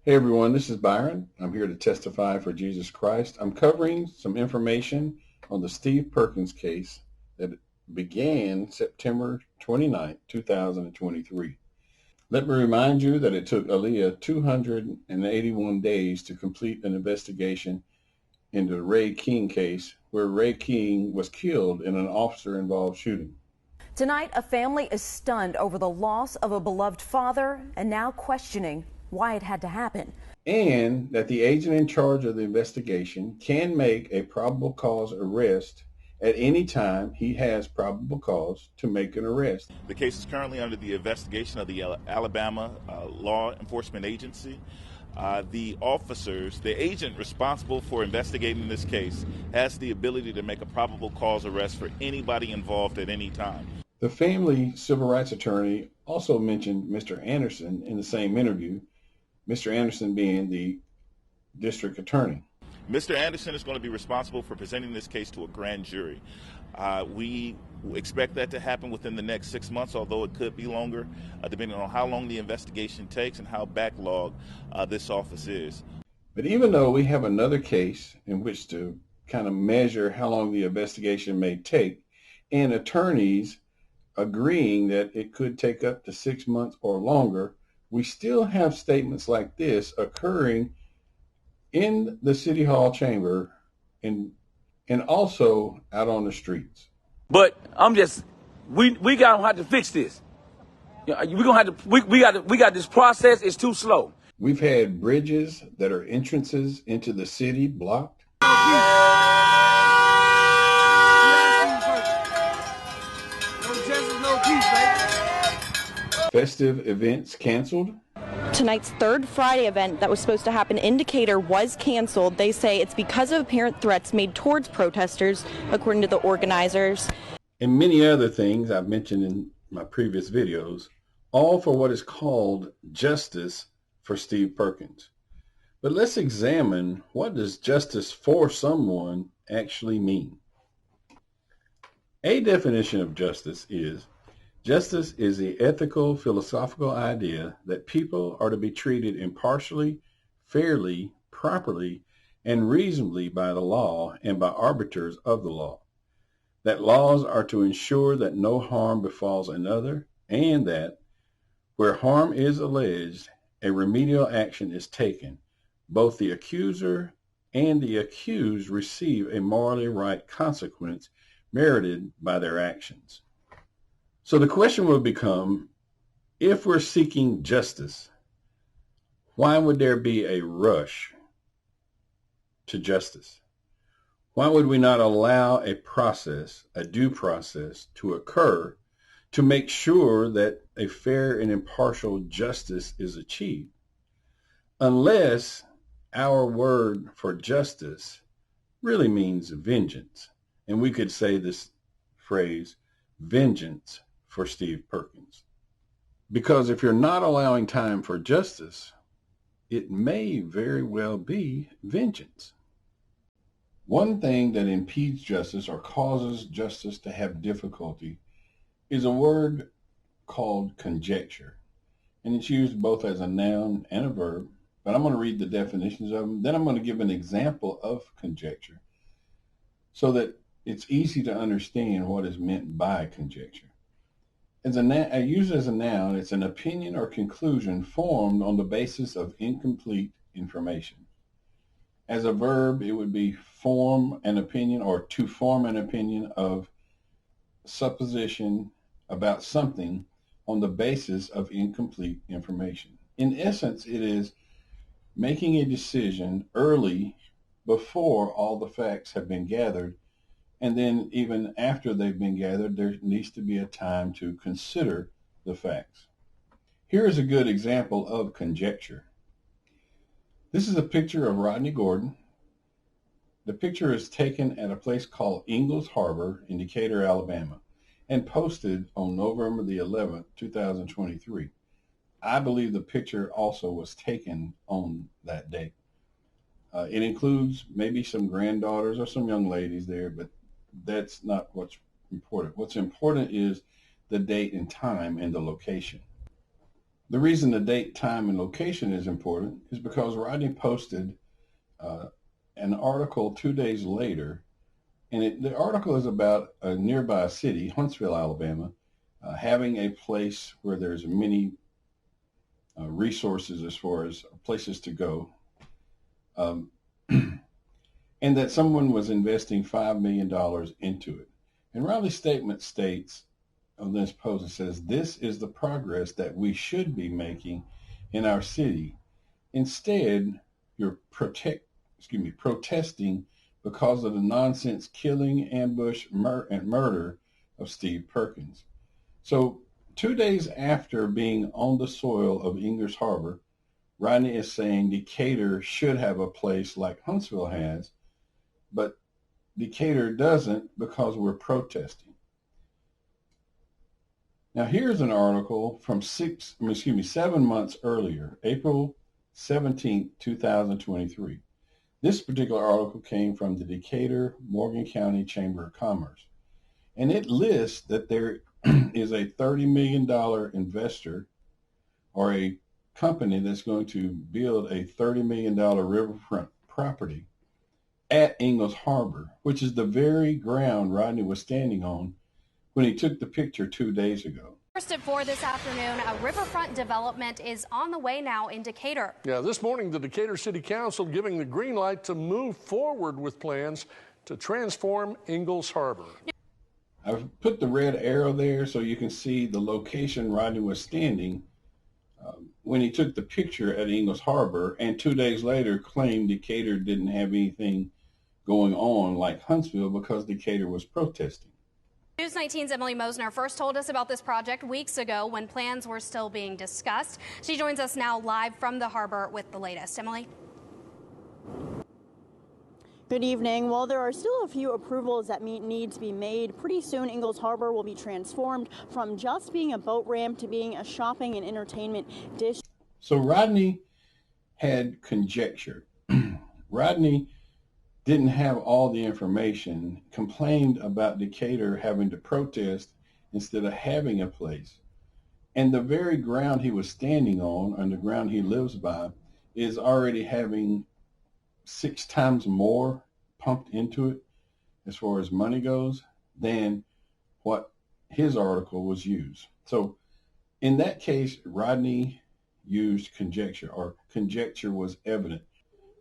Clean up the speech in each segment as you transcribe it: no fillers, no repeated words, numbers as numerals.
Hey everyone, this is Byron. I'm here to testify for Jesus Christ. I'm covering some information on the Steve Perkins case that began September 29, 2023. Let me remind you that it took Aaliyah 281 days to complete an investigation into the Ray King case, where Ray King was killed in an officer-involved shooting. Tonight, a family is stunned over the loss of a beloved father and now questioning why it had to happen. And that the agent in charge of the investigation can make a probable cause arrest at any time he has probable cause to make an arrest. The case is currently under the investigation of the Alabama Law Enforcement Agency. The agent responsible for investigating this case has the ability to make a probable cause arrest for anybody involved at any time. The family civil rights attorney also mentioned Mr. Anderson in the same interview, Mr. Anderson being the district attorney. Mr. Anderson is going to be responsible for presenting this case to a grand jury. We expect that to happen within the next 6 months, although it could be longer, depending on how long the investigation takes and how backlogged this office is. But even though we have another case in which to kind of measure how long the investigation may take, and attorneys agreeing that it could take up to 6 months or longer, we still have statements like this occurring in the City Hall chamber and also out on the streets. But we gonna have to fix this. We got this process. It's too slow. We've had bridges that are entrances into the city blocked. Festive events canceled. Tonight's third Friday event that was supposed to happen in Decatur was canceled. They say it's because of apparent threats made towards protesters, according to the organizers. And many other things I've mentioned in my previous videos, all for what is called justice for Steve Perkins. But let's examine, what does justice for someone actually mean? A definition of justice is the ethical, philosophical idea that people are to be treated impartially, fairly, properly, and reasonably by the law and by arbiters of the law. That laws are to ensure that no harm befalls another, and that where harm is alleged, a remedial action is taken. Both the accuser and the accused receive a morally right consequence merited by their actions. So the question will become, if we're seeking justice, why would there be a rush to justice? Why would we not allow a process, a due process, to occur to make sure that a fair and impartial justice is achieved? Unless our word for justice really means vengeance. And we could say this phrase, vengeance for Steve Perkins. Because if you're not allowing time for justice, it may very well be vengeance. One thing that impedes justice or causes justice to have difficulty is a word called conjecture. And it's used both as a noun and a verb, but I'm going to read the definitions of them. Then I'm going to give an example of conjecture so that it's easy to understand what is meant by conjecture. Used as a noun, it's an opinion or conclusion formed on the basis of incomplete information. As a verb, it would be form an opinion, or to form an opinion of supposition about something on the basis of incomplete information. In essence, it is making a decision early before all the facts have been gathered. And then even after they've been gathered, there needs to be a time to consider the facts. Here is a good example of conjecture. This is a picture of Rodney Gordon. The picture is taken at a place called Ingalls Harbor in Decatur, Alabama, and posted on November the 11th, 2023. I believe the picture also was taken on that day. It includes maybe some granddaughters or some young ladies there, but that's not what's important. What's important is the date and time and the location. The reason the date, time, and location is important is because Rodney posted an article 2 days later, and the article is about a nearby city, Huntsville, Alabama, having a place where there's many resources as far as places to go, and that someone was investing $5 million into it. And Riley's statement states on this post, it says, "This is the progress that we should be making in our city. Instead, you're protesting because of the nonsense killing, ambush, and murder of Steve Perkins." So 2 days after being on the soil of English Harbor, Rodney is saying Decatur should have a place like Huntsville has, but Decatur doesn't because we're protesting. Now here's an article from 7 months earlier, April 17, 2023. This particular article came from the Decatur Morgan County Chamber of Commerce, and it lists that there is a $30 million investor or a company that's going to build a $30 million riverfront property at Ingalls Harbor, which is the very ground Rodney was standing on when he took the picture 2 days ago. First at 4 this afternoon, a riverfront development is on the way now in Decatur. Yeah, this morning the Decatur City Council giving the green light to move forward with plans to transform Ingalls Harbor. I've put the red arrow there so you can see the location Rodney was standing when he took the picture at Ingalls Harbor, and 2 days later claimed Decatur didn't have anything going on like Huntsville because Decatur was protesting. News 19's Emily Mosner first told us about this project weeks ago when plans were still being discussed. She joins us now live from the harbor with the latest. Emily? Good evening. Well, there are still a few approvals that need to be made. Pretty soon, Ingalls Harbor will be transformed from just being a boat ramp to being a shopping and entertainment district. So Rodney had conjecture. Rodney didn't have all the information, complained about Decatur having to protest instead of having a place. And the very ground he was standing on the ground he lives by, is already having 6 times more pumped into it as far as money goes than what his article was used. So in that case, Rodney used conjecture, or conjecture was evident.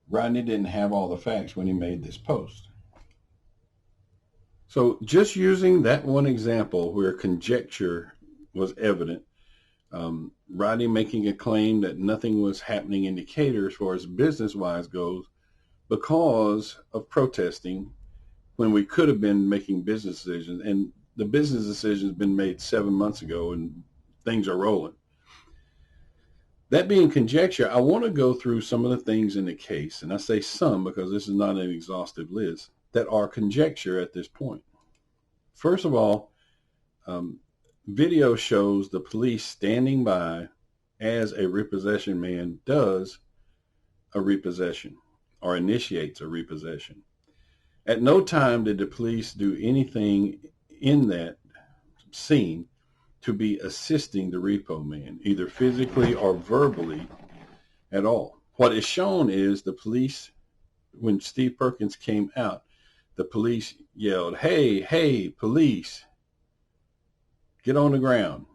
Rodney didn't have all the facts when he made this post. So just using that one example where conjecture was evident, Rodney making a claim that nothing was happening in Decatur as far as business-wise goes because of protesting when we could have been making business decisions, and the business decision has been made 7 months ago and things are rolling. That being conjecture, I want to go through some of the things in the case, and I say some because this is not an exhaustive list, that are conjecture at this point. First of all, video shows the police standing by as a repossession man does a repossession or initiates a repossession. At no time did the police do anything in that scene to be assisting the repo man, either physically or verbally at all. What is shown is the police, when Steve Perkins came out, the police yelled, "Hey, hey, police, get on the ground."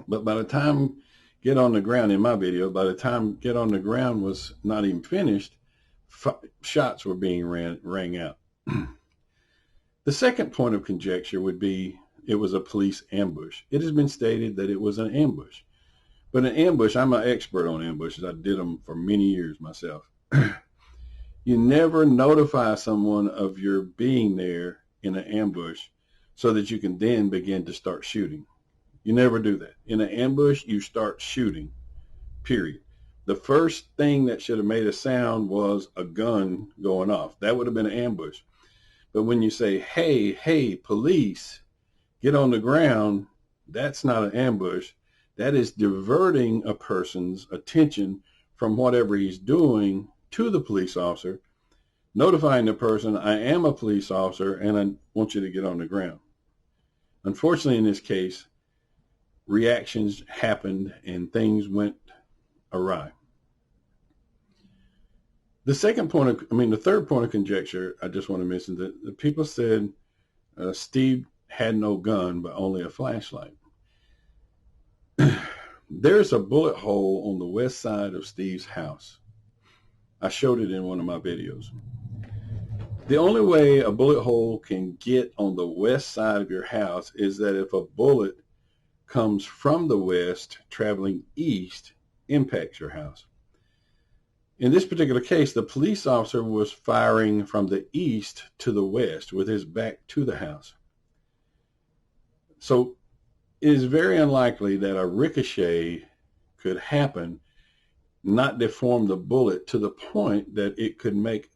But by the time get on the ground, in my video, by the time get on the ground was not even finished, shots were being rang out. The second point of conjecture would be it was a police ambush. It has been stated that it was an ambush. But an ambush, I'm an expert on ambushes. I did them for many years myself. You never notify someone of your being there in an ambush so that you can then begin to start shooting. You never do that. In an ambush, you start shooting, period. The first thing that should have made a sound was a gun going off. That would have been an ambush. But when you say, "Hey, hey, police, get on the ground," that's not an ambush. That is diverting a person's attention from whatever he's doing to the police officer, notifying the person, "I am a police officer and I want you to get on the ground." Unfortunately, in this case, reactions happened and things went awry. The third point of conjecture, I just want to mention that the people said Steve had no gun, but only a flashlight. There's a bullet hole on the west side of Steve's house. I showed it in one of my videos. The only way a bullet hole can get on the west side of your house is that if a bullet comes from the west traveling east, impacts your house. In this particular case, the police officer was firing from the east to the west with his back to the house. So it is very unlikely that a ricochet could happen, not deform the bullet to the point that it could make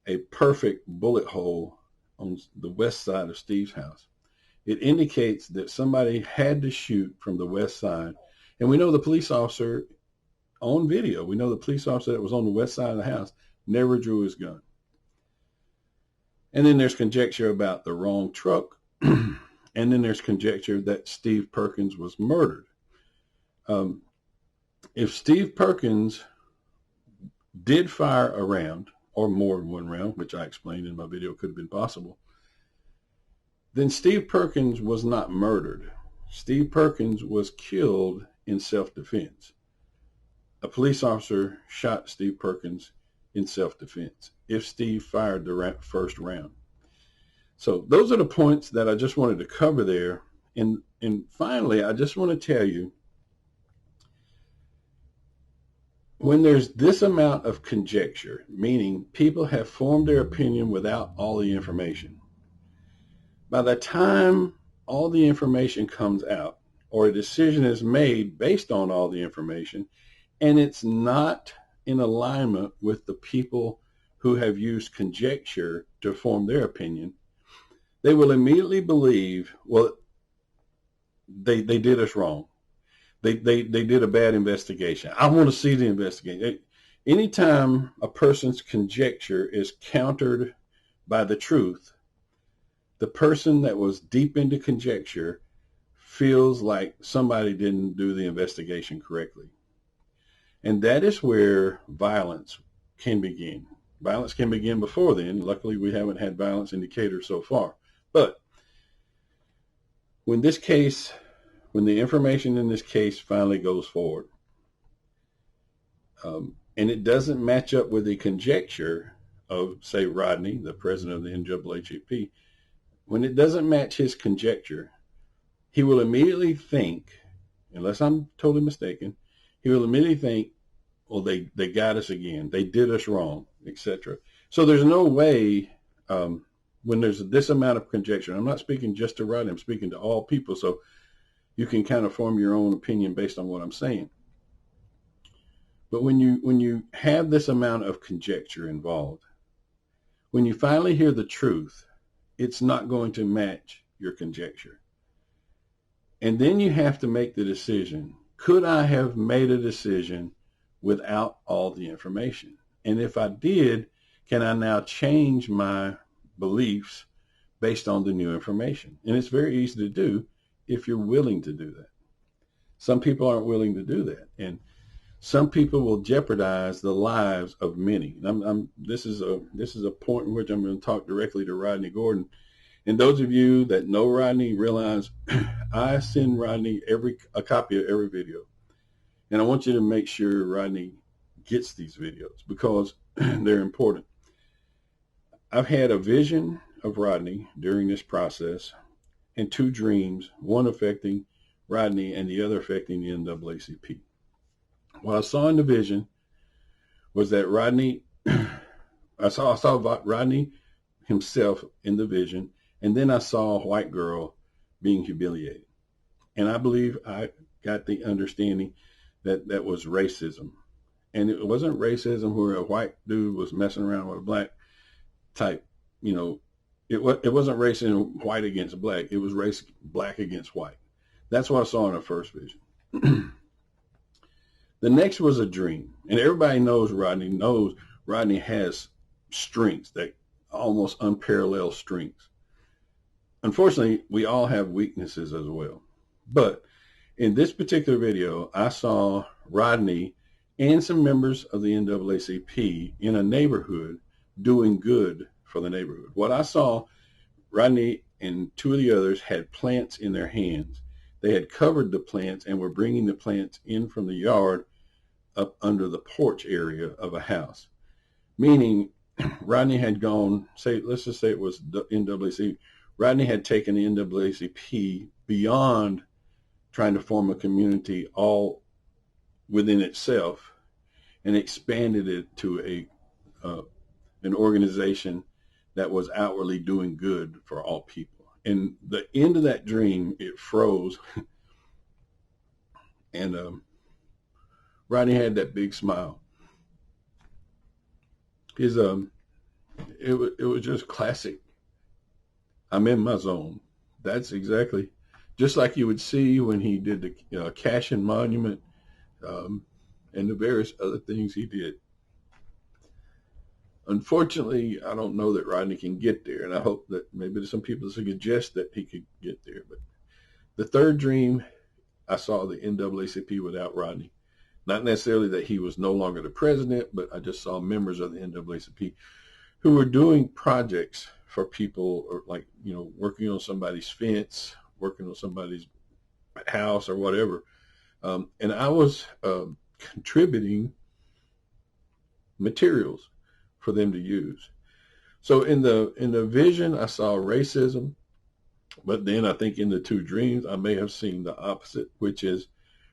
a perfect bullet hole on the west side of Steve's house. It indicates that somebody had to shoot from the west side. And we know the police officer on video, we know the police officer that was on the west side of the house never drew his gun. And then there's conjecture about the wrong truck. And then there's conjecture that Steve Perkins was murdered. If Steve Perkins did fire a round, or more than one round, which I explained in my video could have been possible, then Steve Perkins was not murdered. Steve Perkins was killed in self-defense. A police officer shot Steve Perkins in self-defense if Steve fired the first round. So those are the points that I just wanted to cover there. And finally, I just want to tell you, when there's this amount of conjecture, meaning people have formed their opinion without all the information, by the time all the information comes out or a decision is made based on all the information, and it's not in alignment with the people who have used conjecture to form their opinion, they will immediately believe, well, they did us wrong. They did a bad investigation. I want to see the investigation. Anytime a person's conjecture is countered by the truth, the person that was deep into conjecture feels like somebody didn't do the investigation correctly. And that is where violence can begin. Violence can begin before then. Luckily, we haven't had violence indicators so far. But when the information in this case finally goes forward, and it doesn't match up with the conjecture of, say, Rodney, the president of the NAACP, when it doesn't match his conjecture, he will immediately think, unless I'm totally mistaken, he will immediately think, well, they got us again. They did us wrong, etc. So there's no way, when there's this amount of conjecture, I'm not speaking just to Rodney, I'm speaking to all people, so you can kind of form your own opinion based on what I'm saying. But when you have this amount of conjecture involved, when you finally hear the truth, it's not going to match your conjecture. And then you have to make the decision, could I have made a decision without all the information? And if I did, can I now change my beliefs based on the new information? And it's very easy to do if you're willing to do that. Some people aren't willing to do that. And some people will jeopardize the lives of many. This is a point in which I'm going to talk directly to Rodney Gordon. And those of you that know Rodney realize I send Rodney a copy of every video. And I want you to make sure Rodney gets these videos because they're important. I've had a vision of Rodney during this process and two dreams, one affecting Rodney and the other affecting the NAACP. What I saw in the vision was that I saw Rodney himself in the vision, and then I saw a white girl being humiliated. And I believe I got the understanding that that was racism. And it wasn't racism where a white dude was messing around with a black type, it wasn't racism white against black. It was race black against white. That's what I saw in the first vision. The next was a dream. And everybody knows Rodney has strengths, that almost unparalleled strengths. Unfortunately, we all have weaknesses as well. But In this particular video, I saw Rodney and some members of the NAACP in a neighborhood doing good for the neighborhood. What I saw, Rodney and two of the others had plants in their hands. They had covered the plants and were bringing the plants in from the yard up under the porch area of a house. Meaning, Rodney had gone, let's just say it was the NAACP. Rodney had taken the NAACP beyond trying to form a community all within itself and expanded it to an organization that was outwardly doing good for all people. And the end of that dream, it froze. And Rodney had that big smile. His it was just classic. I'm in my zone. That's exactly just like you would see when he did the Cashin Monument and the various other things he did. Unfortunately, I don't know that Rodney can get there, and I hope that maybe there's some people that suggest that he could get there. But the third dream, I saw the NAACP without Rodney. Not necessarily that he was no longer the president, but I just saw members of the NAACP who were doing projects for people, or like, working on somebody's fence, working on somebody's house or whatever. And I was contributing materials for them to use. So in the vision, I saw racism, but then I think in the two dreams, I may have seen the opposite, which is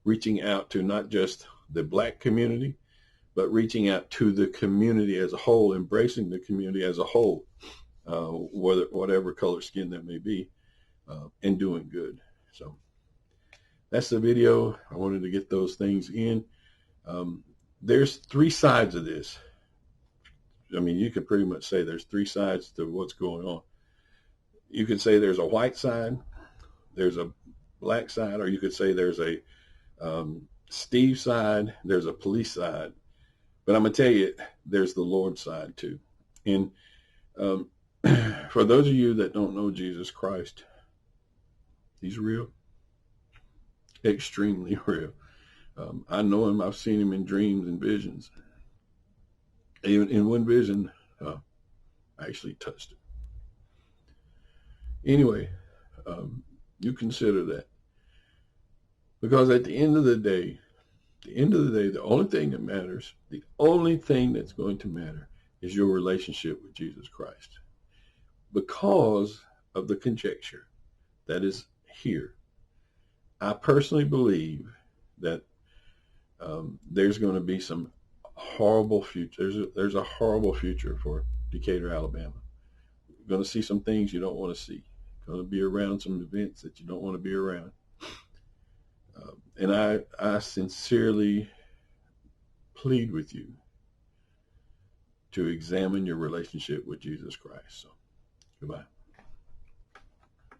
reaching out to not just the Black community, but reaching out to the community as a whole, embracing the community as a whole, whatever color skin that may be, and doing good. So that's the video. I wanted to get those things in. There's three sides of this. I mean, you could pretty much say there's three sides to what's going on. You could say there's a white side, there's a Black side, or you could say there's a Steve side, there's a police side. But I'm going to tell you, there's the Lord side too. And for those of you that don't know Jesus Christ, he's real, extremely real. I know him. I've seen him in dreams and visions. Even in one vision, I actually touched it. Anyway, you consider that. Because at the end of the day, the only thing that matters, the only thing that's going to matter is your relationship with Jesus Christ. Because of the conjecture that is here, I personally believe that there's going to be some horrible future. There's a horrible future for Decatur, Alabama. You're going to see some things you don't want to see. You're going to be around some events that you don't want to be around. And I sincerely plead with you to examine your relationship with Jesus Christ. So, goodbye.